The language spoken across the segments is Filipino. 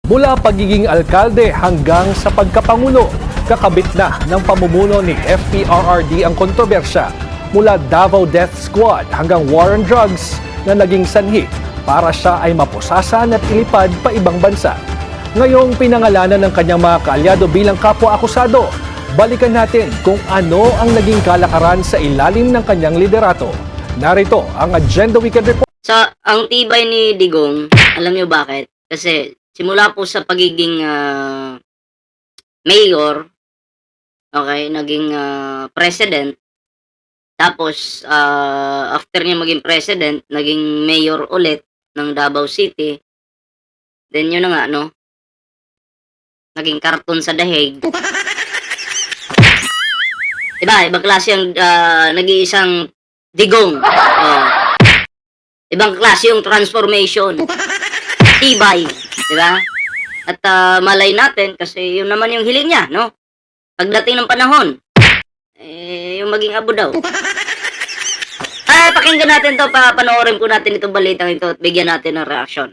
Mula pagiging alkalde hanggang sa pagkapangulo, kakabit na ng pamumuno ni FPRRD ang kontrobersya mula Davao Death Squad hanggang War on Drugs na naging sanhi para siya ay mapusasan at ilipad pa ibang bansa. Ngayong pinangalanan ng kanyang mga kaalyado bilang kapwa-akusado, balikan natin kung ano ang naging kalakaran sa ilalim ng kanyang liderato. Narito ang Agenda Weekend Report. Ang tibay ni Digong, alam niyo bakit? Kasi simula po sa pagiging mayor, okay, naging president, tapos after niya maging president, naging mayor ulit ng Davao City. Then yun na nga, no? Naging karton sa dahig. Diba? Ibang klase ang nag-iisang Digong. Ibang klase yung transformation. Tibay. Diba? At malay natin kasi yun naman yung hiling niya, no? Pagdating ng panahon, yung maging abo daw. Pakinggan natin to, panoorin po natin itong balitang ito at bigyan natin ng reaction.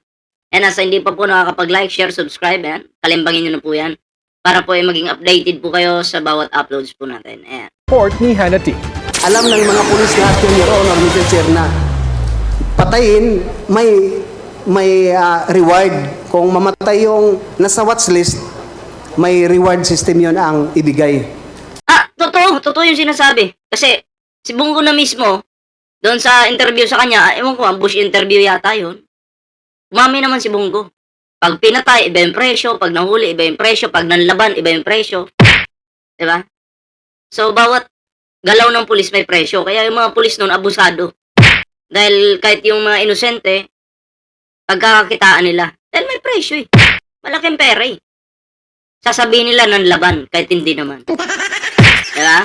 And sa hindi pa po nakakapag-like, share, subscribe, kalimbangin nyo na po yan para po ay maging updated po kayo sa bawat uploads po natin. Ayan. Report ni Hannity. Alam ng mga pulis natin, Your Honor, Mr. Chair, na patayin, may reward. Kung mamatay yung nasa watchlist, may reward system yon ang ibigay. Totoo yung sinasabi. Kasi si Bongo na mismo, doon sa interview sa kanya, ewan ko, ambush interview yata yun. Umami naman si Bongo. Pag pinatay, iba yung presyo. Pag nahuli, iba yung presyo. Pag nanlaban, iba yung presyo. Diba? So, bawat galaw ng pulis may presyo. Kaya yung mga pulis noon, abusado. Dahil kahit yung mga inosente, pagkakakitaan nila, dahil may presyo eh. Malaking pera eh. Sasabihin nila ng laban, kahit hindi naman. Diba?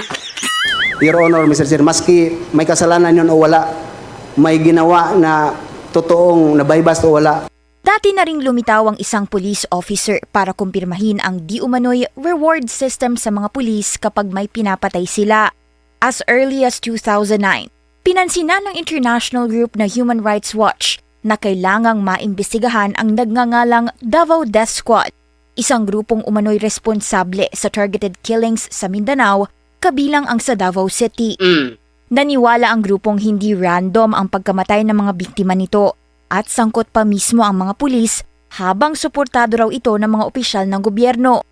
Your Honor, Mr. Chair, maski may kasalanan yun o wala, may ginawa na totoong nabaybas o wala. Dati na ring lumitaw ang isang police officer para kumpirmahin ang di umano'y reward system sa mga pulis kapag may pinapatay sila. As early as 2009, pinansinan ng international group na Human Rights Watch na kailangang maimbestigahan ang nagngangalang Davao Death Squad, isang grupong umano'y responsable sa targeted killings sa Mindanao, kabilang ang sa Davao City. Naniwala ang grupong hindi random ang pagkamatay ng mga biktima nito at sangkot pa mismo ang mga pulis habang suportado raw ito ng mga opisyal ng gobyerno.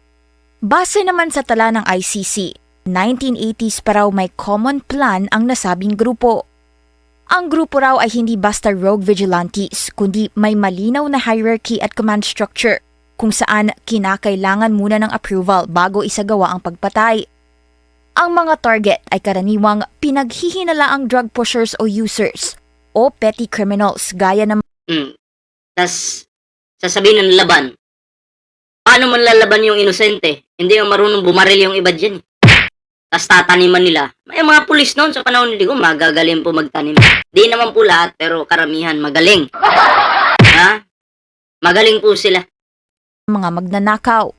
Base naman sa tala ng ICC, 1980s pa raw may common plan ang nasabing grupo. Ang grupo raw ay hindi basta rogue vigilantes, kundi may malinaw na hierarchy at command structure kung saan kinakailangan muna ng approval bago isagawa ang pagpatay. Ang mga target ay karaniwang pinaghihinalaang drug pushers o users o petty criminals gaya ng Tas sasabihin ng laban, paano man lalaban yung inosente? Hindi yung marunong bumaril yung iba dyan. Tas tataniman nila. May mga pulis noon sa panahon ni Digong, magagaling po magtanim. Di naman po lahat, pero karamihan magaling. Ha? Magaling po sila. mga magnanakaw.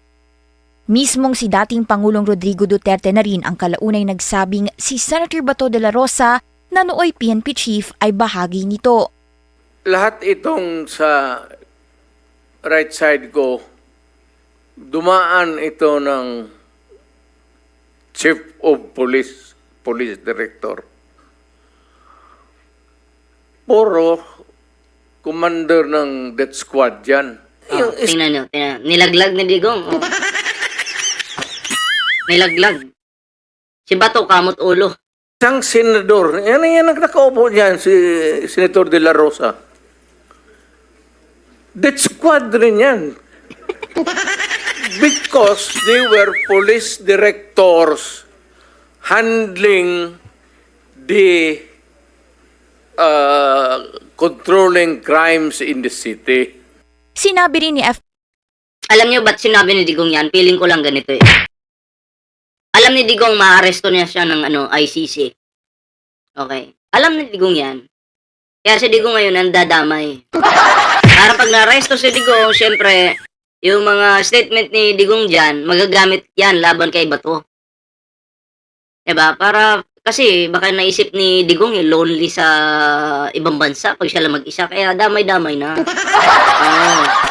Mismong si dating Pangulong Rodrigo Duterte na rin ang kalaunay nagsabing si Senator Bato de la Rosa na nooy PNP chief ay bahagi nito. Lahat itong sa right side ko, dumaan ito ng Chief of Police, Police Director. Puro commander ng death squad yan. Tingnan nyo. Nilaglag ni Digong. Nilaglag. Si Bato kamot ulo. Isang senador, yan ang nakaupo dyan, si Senator De La Rosa. Death squad rin yan. Because they were police directors handling the controlling crimes in the city. Sinabi rin ni Alam niyo ba't sinabi ni Digong yan? Feeling ko lang ganito eh. Alam ni Digong maaresto niya siya ng ICC. Okay. Alam ni Digong yan. Kaya si Digong ngayon nandadamay. Para pag na-aresto si Digong, syempre, yung mga statement ni Digong dyan, magagamit yan laban kay Bato. Diba? Para Kasi baka naisip ni Digong lonely sa ibang bansa pag siya lang mag-isa. Kaya damay-damay na.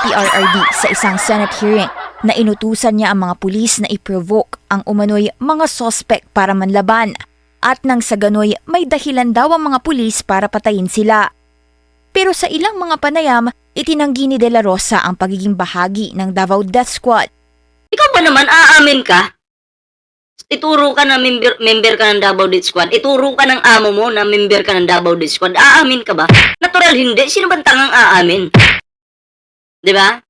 PRRD sa isang Senate hearing na inutusan niya ang mga pulis na i-provoke ang umano'y mga sospek para manlaban at nang sa gano'y may dahilan daw ang mga pulis para patayin sila. Pero sa ilang mga panayam, itinanggi ni De La Rosa ang pagiging bahagi ng Davao Death Squad. Ikaw ba naman, aamin ka? Ituro ka na member ka ng Davao Death Squad. Ituro ka ng amo mo na member ka ng Davao Death Squad. Aamin ka ba? Natural hindi. Sino ba tangang aamin? Di ba?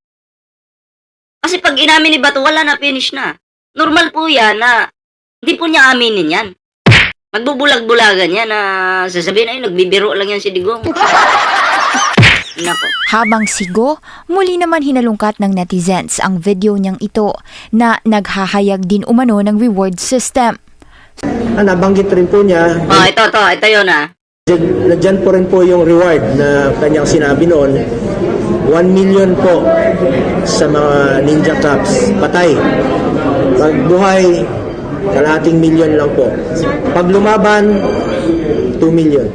Kasi pag inamin ni Bato, wala na, finish na. Normal po yan na hindi po niya aminin yan. Magbubulag-bulagan yan na sasabihin, ay, nagbibiro lang yan si Digong. Nako. Habang sigo, muli naman hinalungkat ng netizens ang video niyang ito na naghahayag din umano ng reward system. Nabanggit rin po niya, Oh, ito yun nadyan po rin po yung reward na kanyang sinabi noon, 1 million po sa mga Ninja Cops, patay. Pag buhay, kalahating milyon lang po. Pag lumaban, 2 million.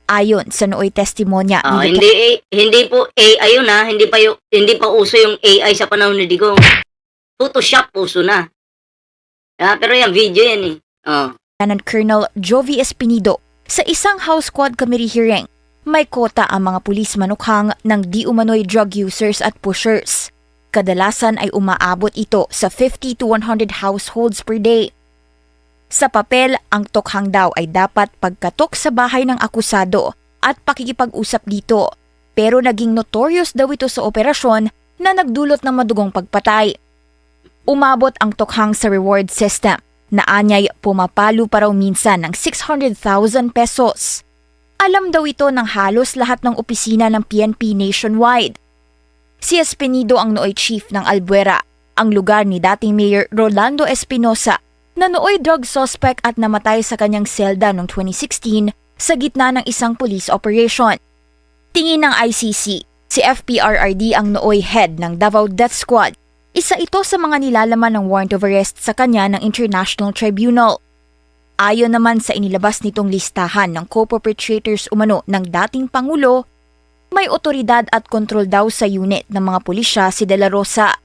Ayon sa nooy testimonya Oh, ni hindi po AI yun hindi pa uso yung AI sa panahon ni Digong. Photoshop uso na. Pero yan, video yan eh. Oh. Lieutenant Colonel Jovi Espinido sa isang House Quad Committee hearing, may kota ang mga pulis manukhang ng di umano'y drug users at pushers. Kadalasan ay umaabot ito sa 50 to 100 households per day. Sa papel, ang tokhang daw ay dapat pagkatok sa bahay ng akusado at pakikipag-usap dito. Pero naging notorious daw ito sa operasyon na nagdulot ng madugong pagpatay. Umabot ang tokhang sa reward system na anyay pumapalo pa raw minsan ng 600,000 pesos. Alam daw ito ng halos lahat ng opisina ng PNP nationwide. Si Espinido ang nooy chief ng Albuera, ang lugar ni dating Mayor Rolando Espinosa, na nooy drug suspect at namatay sa kanyang selda noong 2016 sa gitna ng isang police operation. Tingin ng ICC, si FPRRD ang nooy head ng Davao Death Squad. Isa ito sa mga nilalaman ng warrant of arrest sa kanya ng International Tribunal. Ayon naman sa inilabas nitong listahan ng co-perpetrators umano ng dating Pangulo, may otoridad at kontrol daw sa unit ng mga pulisya si De La Rosa.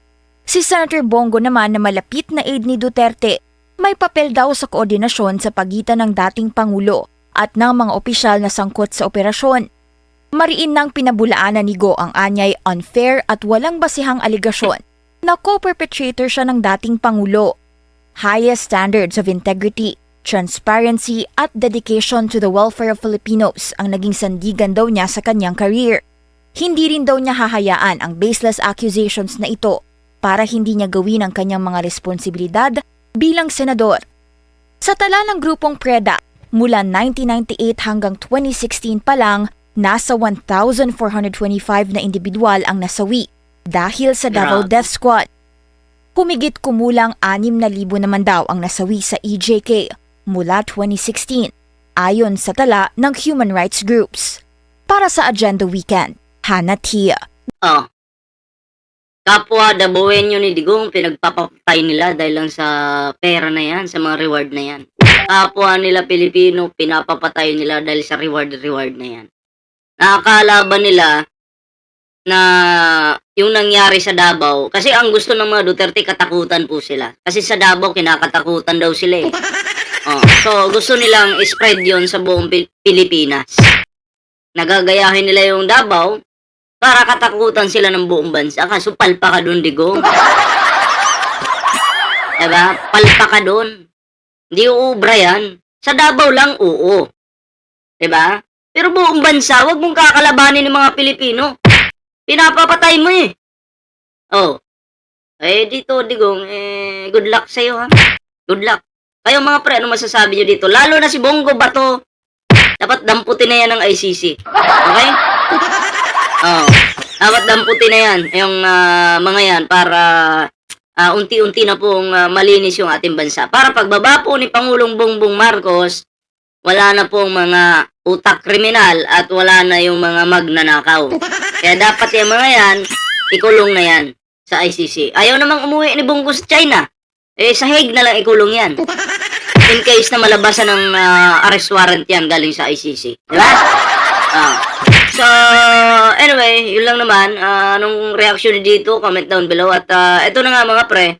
Si Senator Bongo naman na malapit na aide ni Duterte, may papel daw sa koordinasyon sa pagitan ng dating Pangulo at ng mga opisyal na sangkot sa operasyon. Mariin nang pinabulaanan ni Go ang anyay unfair at walang basihang aligasyon na co-perpetrator siya ng dating Pangulo. Highest standards of integrity, transparency at dedication to the welfare of Filipinos ang naging sandigan daw niya sa kanyang career. Hindi rin daw niya hahayaan ang baseless accusations na ito para hindi niya gawin ang kanyang mga responsibilidad bilang senador. Sa tala ng grupong PREDA, mula 1998 hanggang 2016 pa lang, nasa 1,425 na individual ang nasawi dahil sa Davao Death Squad. Humigit kumulang 6,000 naman daw ang nasawi sa EJK mula 2016, ayon sa tala ng human rights groups. Para sa Agenda Weekend, Hannah Tia. Oh. Kapwa Dabawenyo ni Digong, pinagpapatay nila dahil lang sa pera na yan, sa mga reward na yan. Kapwa nila Pilipino, pinapapatay nila dahil sa reward na yan. Nakakala ba nila na yung nangyari sa Davao, kasi ang gusto ng mga Duterte, katakutan po sila. Kasi sa Davao, kinakatakutan daw sila eh. Oh, so, gusto nilang spread yon sa buong Pilipinas. Nagagayahin nila yung Davao, para katakutan sila ng buong bansa. Kaso palpa ka doon, Digong. Diba? Palpa ka doon. Hindi uubra yan. Sa Davao lang, oo. Diba? Pero buong bansa, wag mong kakalabanin ng mga Pilipino. Pinapapatay mo eh. Oh. Dito, Digong, good luck sa'yo ha. Good luck. Kayo mga pre, ano masasabi nyo dito? Lalo na si Bongo Bato. Dapat damputin na yan ng ICC. Okay? Oh, dapat damputin na yan, yung mga yan para unti-unti na pong malinis yung ating bansa. Para pagbaba po ni Pangulong Bongbong Marcos, wala na pong mga utak kriminal at wala na yung mga magnanakaw. Kaya dapat yung mga yan, ikulong na yan sa ICC. Ayaw namang umuwi ni Bongo sa China. Sa Hague na lang ikulong yan. in case na malabasan ng arrest warrant yan galing sa ICC. Diba? So, anyway, yun lang naman. Anong reaction niyo dito? Comment down below. At ito na nga mga pre,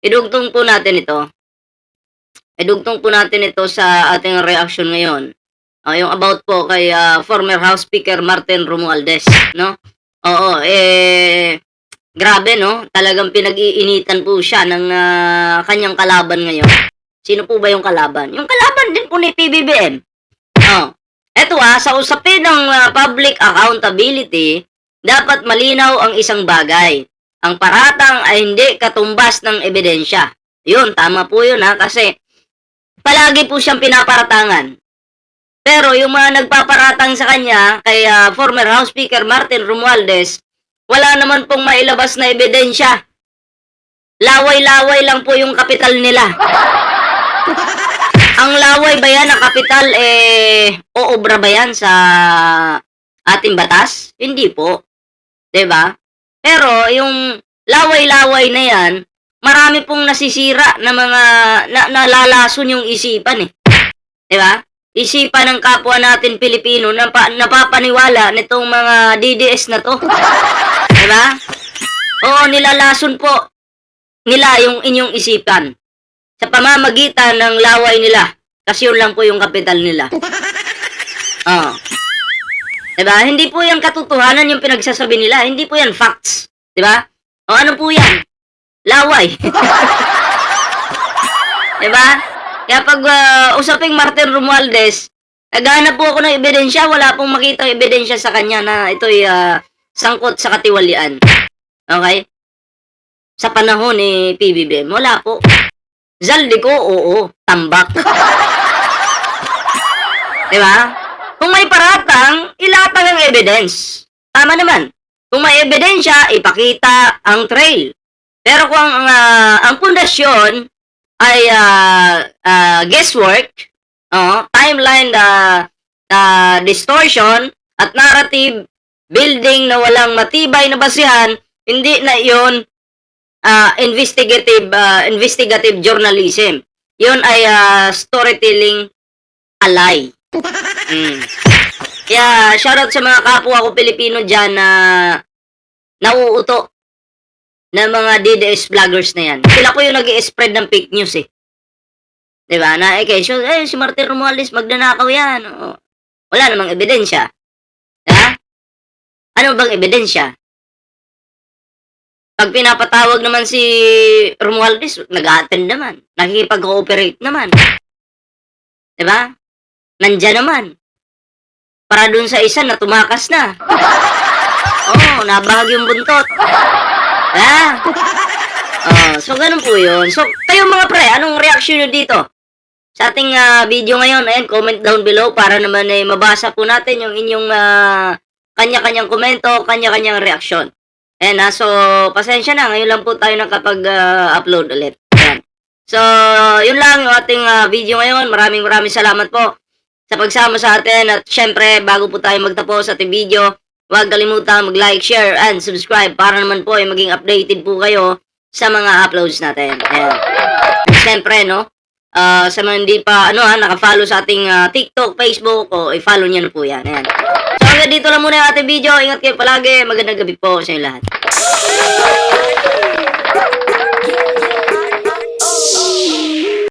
idugtong po natin ito. Idugtong po natin ito sa ating reaction ngayon. Yung about po kay former House Speaker Martin Romualdez, no? Oo, grabe, no? Talagang pinag-iinitan po siya ng kanyang kalaban ngayon. Sino po ba yung kalaban? Yung kalaban din po ni PBBM. Eto sa usapin ng public accountability, dapat malinaw ang isang bagay. Ang paratang ay hindi katumbas ng ebidensya. Yun, tama po yun kasi palagi po siyang pinaparatangan. Pero yung mga nagpaparatang sa kanya, kay former House Speaker Martin Romualdez, wala naman pong mailabas na ebidensya. Laway-laway lang po yung kapital nila. Ang laway ba yan, ang kapital, oobra ba yan sa ating batas? Hindi po. 'Di ba? Pero yung laway-laway na yan, marami pong nasisira na mga nalalason yung isipan 'Di ba? Isipan ng kapwa natin Pilipino na napapaniwala nitong mga DDS na to. 'Di ba? Oo, nilalason po nila yung inyong isipan sa pamamagitan ng laway nila. Kasi yun lang po yung kapital nila. Diba? Hindi po yan katotohanan yung pinagsasabi nila. Hindi po yan facts. Diba? O ano po yan? Laway. Diba? Kaya pag usaping Martin Romualdez, naghahanap po ako ng ebidensya. Wala pong makita ebidensya sa kanya na ito'y sangkot sa katiwalian. Okay? Sa panahon ni PBBM, wala po. Zaldi ko, oo, tambak. Diba? Kung may paratang, ilatag ang evidence. Tama naman. Kung may ebidensya, ipakita ang trail. Pero kung ang pundasyon ay guesswork, timeline distortion, at narrative building na walang matibay na basihan, hindi na iyon investigative journalism. Yun ay storytelling alay. Kaya shoutout sa mga kapwa ko Pilipino dyan na nauuto na mga DDS vloggers na yan. Sila ko yung nag-i-spread ng fake news Diba? Na si Martin Romualdez magnanakaw yan. Wala namang ebidensya. Ha? Ano bang ebidensya? Pag pinapatawag naman si Romualdez, nag-a-attend naman. Nakikipag-cooperate naman. Diba? Nandyan naman. Para dun sa isa na tumakas na. Nabahag yung buntot. So ganun po yun. So, kayo mga pre, anong reaction nyo dito? Sa ating video ngayon, ayan, comment down below para naman mabasa po natin yung inyong kanya-kanyang komento, kanya-kanyang reaksyon. Ayan so pasensya na, ngayon lang po tayo nakapag-upload ulit. Ayan. So, yun lang yung ating video ngayon. Maraming salamat po sa pagsama sa atin. At syempre, bago po tayo magtapos sa ating video, huwag kalimutan mag-like, share, and subscribe para naman po maging updated po kayo sa mga uploads natin. Ayan. At syempre, sa mga hindi pa naka-follow sa ating TikTok, Facebook, i-follow niyo na po yan. Ayan. So hanggang dito lang muna yung ating video. Ingat kayo palagi. Magandang gabi po sa inyo lahat.